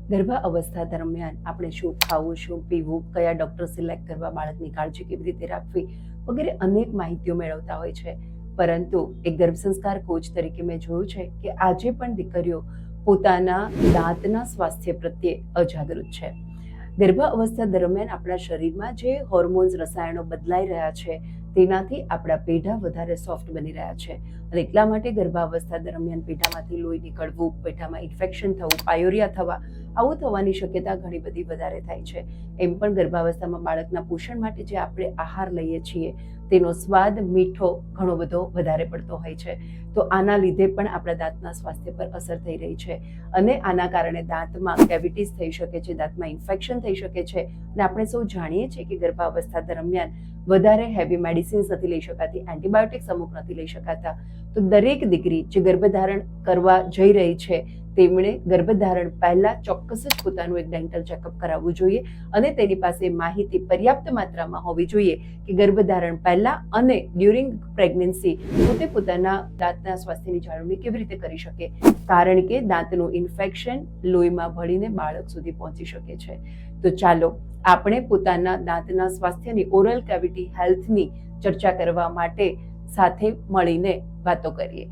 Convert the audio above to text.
ગર્ભા અવસ્થા દરમિયાન આપણે શું ખાવું, શું પીવું, કયા ડૉક્ટર સિલેક્ટ કરવા, બાળકની કાળજી કેવી રીતે રાખવી વગેરે અનેક માહિતીઓ મેળવતા હોય છે. પરંતુ એક ગર્ભ સંસ્કાર કોચ તરીકે મેં જોયું છે કે આજે પણ દીકરીઓ પોતાના દાંતના સ્વાસ્થ્ય પ્રત્યે અજાગૃત છે. ગર્ભ અવસ્થા દરમિયાન આપણા શરીરમાં જે હોર્મોન્સ, રસાયણો બદલાઈ રહ્યા છે તેનાથી આપણા પેઢા વધારે સોફ્ટ બની રહ્યા છે અને એટલા માટે ગર્ભાવસ્થા દરમિયાન પેઢામાંથી લોહી નીકળવું, પેઢામાં ઇન્ફેક્શન થવું, પાયોરિયા થવા, આવું થવાની શક્યતા ઘણી બધી વધારે થાય છે. એમ પણ ગર્ભાવસ્થામાં બાળકના પોષણ માટે જે આપણે આહાર લઈએ છીએ તેનો સ્વાદ મીઠો ઘણો બધો વધારે પડતો હોય છે. તો આના લીધે પણ આપણા દાંતના સ્વાસ્થ્ય પર અસર થઈ રહી છે અને આના કારણે દાંતમાં કેવિટીઝ થઈ શકે છે, દાંતમાં ઇન્ફેક્શન થઈ શકે છે. અને આપણે સૌ જાણીએ છીએ કે ગર્ભાવસ્થા દરમિયાન વધારે હેવી મેડિસિન્સ નથી લઈ શકાતી, એન્ટીબાયોટિક્સ અમુક નથી લઈ શકાતા. તો દરેક દીકરી જે ગર્ભધારણ કરવા જઈ રહી છે તેમણે ગર્ભધારણ પહેલા ચોક્કસ જ પોતાનું એક ડેન્ટલ ચેકઅપ કરાવવું જોઈએ અને તેની પાસે માહિતી પર્યાપ્ત માત્રામાં હોવી જોઈએ કે ગર્ભધારણ પહેલા અને ડ્યુરિંગ પ્રેગ્નન્સી પોતે પોતાના દાંતના સ્વાસ્થ્યની જાળવણી કેવી રીતે કરી શકે, કારણ કે દાંતનું ઇન્ફેક્શન લોહીમાં ભળીને બાળક સુધી પહોંચી શકે છે. તો ચાલો આપણે પોતાના દાંતના સ્વાસ્થ્યની, ઓરલ કેવિટી હેલ્થની ચર્ચા કરવા માટે સાથે મળીને વાતો કરીએ.